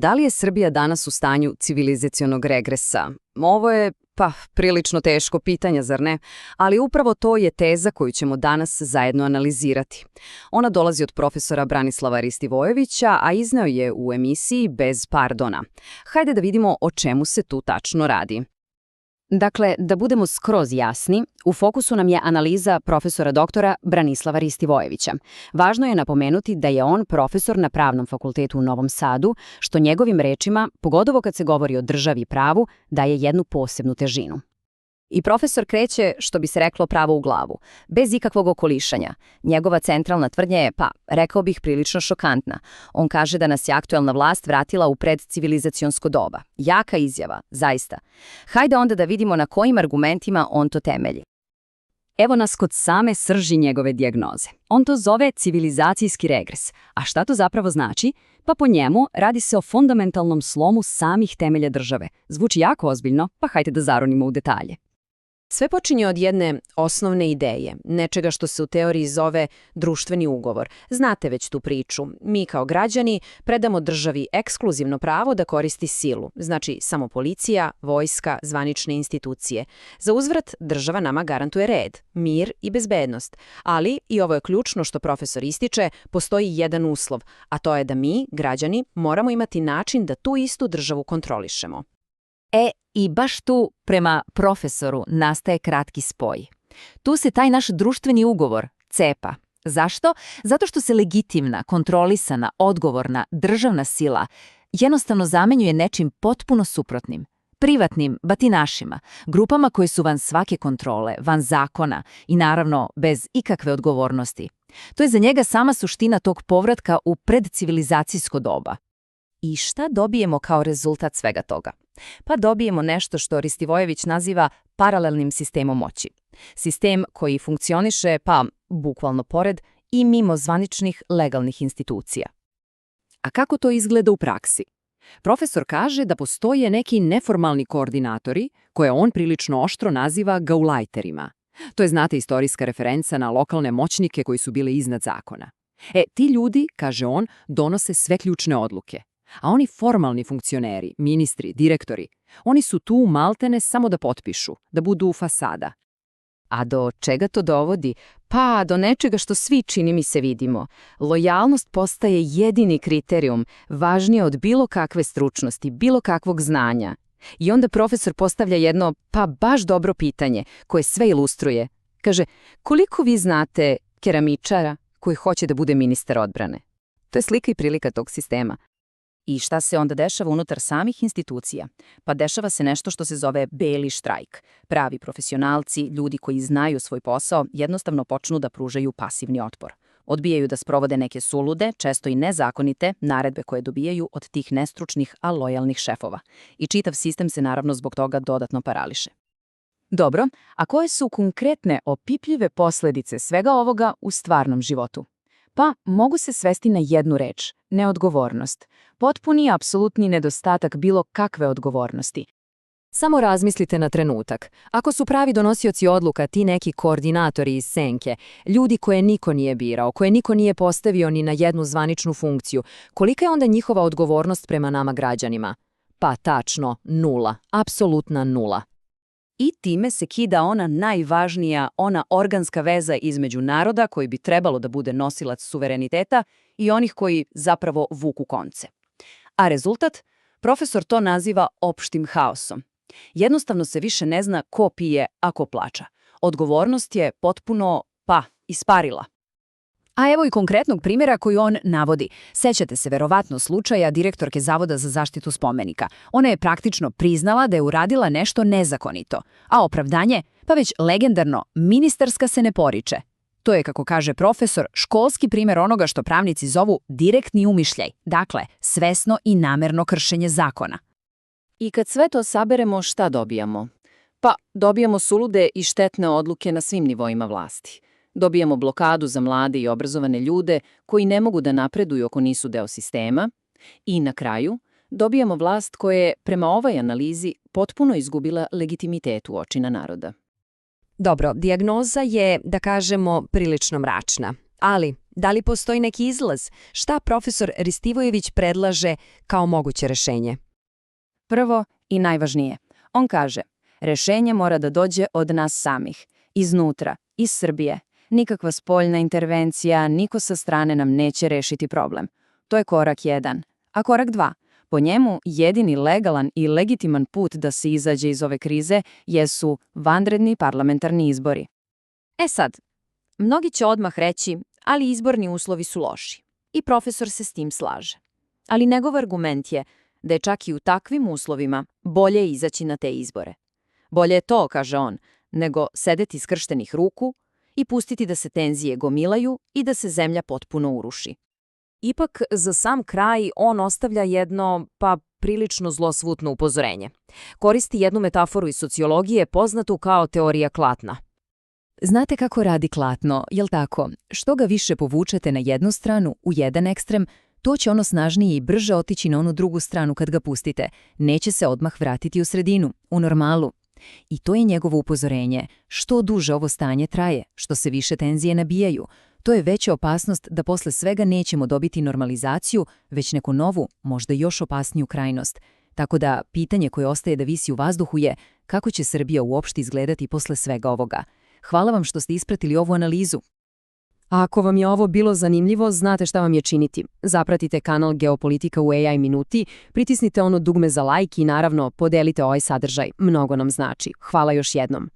da li je Srbija danas u stanju civilizacionog regresa? Ovo je, prilično teško pitanje, zar ne? Ali upravo to je teza koju ćemo danas zajedno analizirati. Ona dolazi od profesora Branislava Ristivojevića, a izneo je u emisiji Bez pardona. Hajde da vidimo o čemu se tu tačno radi. Dakle, da budemo skroz jasni, u fokusu nam je analiza profesora doktora Branislava Ristivojevića. Važno je napomenuti da je on profesor na Pravnom fakultetu u Novom Sadu, što njegovim rečima, pogotovo kad se govori o državi i pravu, daje jednu posebnu težinu. I profesor kreće, što bi se reklo, pravo u glavu, bez ikakvog okolišanja. Njegova centralna tvrdnja je, rekao bih, prilično šokantna. On kaže da nas je aktuelna vlast vratila u predcivilizacionsko doba. Jaka izjava, zaista. Hajde onda da vidimo na kojim argumentima on to temelji. Evo nas kod same srži njegove dijagnoze. On to zove civilizacijski regres. A šta to zapravo znači? Pa po njemu radi se o fundamentalnom slomu samih temelja države. Zvuči jako ozbiljno, pa hajde da zaronimo u detalje. Sve počinje od jedne osnovne ideje, nečega što se u teoriji zove društveni ugovor. Znate već tu priču. Mi kao građani predamo državi ekskluzivno pravo da koristi silu, znači samo policija, vojska, zvanične institucije. Za uzvrat država nama garantuje red, mir i bezbednost. Ali, i ovo je ključno što profesor ističe, postoji jedan uslov, a to je da mi, građani, moramo imati način da tu istu državu kontrolišemo. I baš tu, prema profesoru, nastaje kratki spoj. Tu se taj naš društveni ugovor cepa. Zašto? Zato što se legitimna, kontrolisana, odgovorna državna sila jednostavno zamenjuje nečim potpuno suprotnim. Privatnim batinašima, grupama koje su van svake kontrole, van zakona i naravno bez ikakve odgovornosti. To je za njega sama suština tog povratka u predcivilizacijsko doba. I šta dobijemo kao rezultat svega toga? Pa dobijemo nešto što Ristivojević naziva paralelnim sistemom moći. Sistem koji funkcioniše, bukvalno pored i mimo zvaničnih legalnih institucija. A kako to izgleda u praksi? Profesor kaže da postoje neki neformalni koordinatori, koje on prilično oštro naziva gaulajterima. To je, znate, istorijska referenca na lokalne moćnike koji su bili iznad zakona. Ti ljudi, kaže on, donose sve ključne odluke. A oni formalni funkcioneri, ministri, direktori, oni su tu maltene samo da potpišu, da budu fasada. A do čega to dovodi? Pa do nečega što svi, čini mi se, vidimo. Lojalnost postaje jedini kriterijum, važnije od bilo kakve stručnosti, bilo kakvog znanja. I onda profesor postavlja jedno, baš dobro pitanje, koje sve ilustruje. Kaže, koliko vi znate keramičara koji hoće da bude ministar odbrane? To je slika i prilika tog sistema. I šta se onda dešava unutar samih institucija? Pa dešava se nešto što se zove beli štrajk. Pravi profesionalci, ljudi koji znaju svoj posao, jednostavno počnu da pružaju pasivni otpor. Odbijaju da sprovode neke sulude, često i nezakonite, naredbe koje dobijaju od tih nestručnih, a lojalnih šefova. I čitav sistem se naravno zbog toga dodatno parališe. Dobro, a koje su konkretne, opipljive posledice svega ovoga u stvarnom životu? Pa mogu se svesti na jednu reč – neodgovornost. Potpuni i apsolutni nedostatak bilo kakve odgovornosti. Samo razmislite na trenutak. Ako su pravi donosioci odluka ti neki koordinatori iz senke, ljudi koje niko nije birao, koje niko nije postavio ni na jednu zvaničnu funkciju, kolika je onda njihova odgovornost prema nama građanima? Pa tačno, nula. Apsolutna nula. I time se kida ona najvažnija, ona organska veza između naroda koji bi trebalo da bude nosilac suvereniteta i onih koji zapravo vuku konce. A rezultat? Profesor to naziva opštim haosom. Jednostavno se više ne zna ko pije, a ko plača. Odgovornost je potpuno, isparila. A evo i konkretnog primjera koji on navodi. Sećate se verovatno slučaja direktorke Zavoda za zaštitu spomenika. Ona je praktično priznala da je uradila nešto nezakonito. A opravdanje? Pa već legendarno, ministarska se ne poriče. To je, kako kaže profesor, školski primjer onoga što pravnici zovu direktni umišljaj. Dakle, svesno i namerno kršenje zakona. I kad sve to saberemo, šta dobijamo? Pa, dobijamo sulude i štetne odluke na svim nivoima vlasti. Dobijamo blokadu za mlade i obrazovane ljude koji ne mogu da napreduju ako nisu deo sistema. I na kraju, dobijamo vlast koja je, prema ovoj analizi, potpuno izgubila legitimitet u očima naroda. Dobro, dijagnoza je, da kažemo, prilično mračna. Ali Da li postoji neki izlaz? Šta profesor Ristivojević predlaže kao moguće rešenje? Prvo i najvažnije, on kaže, rešenje mora da dođe od nas samih, iznutra, iz Srbije. Nikakva spoljna intervencija, niko sa strane nam neće rešiti problem. To je korak 1. A korak 2. Po njemu, jedini legalan i legitiman put da se izađe iz ove krize jesu vanredni parlamentarni izbori. E sad, mnogi će odmah reći, ali izborni uslovi su loši. I profesor se s tim slaže. Ali njegov argument je da je čak i u takvim uslovima bolje izaći na te izbore. Bolje je to, kaže on, nego sedeti skrštenih ruku i pustiti da se tenzije gomilaju i da se zemlja potpuno uruši. Ipak, za sam kraj, on ostavlja jedno, prilično zlosvutno upozorenje. Koristi jednu metaforu iz sociologije poznatu kao teorija klatna. Znate kako radi klatno, jel tako? Što ga više povučete na jednu stranu, u jedan ekstrem, to će ono snažnije i brže otići na onu drugu stranu kad ga pustite. Neće se odmah vratiti u sredinu, u normalu. I to je njegovo upozorenje. Što duže ovo stanje traje, što se više tenzije nabijaju, to je veća opasnost da posle svega nećemo dobiti normalizaciju, već neku novu, možda još opasniju krajnost. Tako da pitanje koje ostaje da visi u vazduhu je kako će Srbija uopšte izgledati posle svega ovoga. Hvala vam što ste ispratili ovu analizu. A ako vam je ovo bilo zanimljivo, znate šta vam je činiti. Zapratite kanal Geopolitika u AI minuti, pritisnite ono dugme za like i naravno podelite ovaj sadržaj. Mnogo nam znači. Hvala još jednom.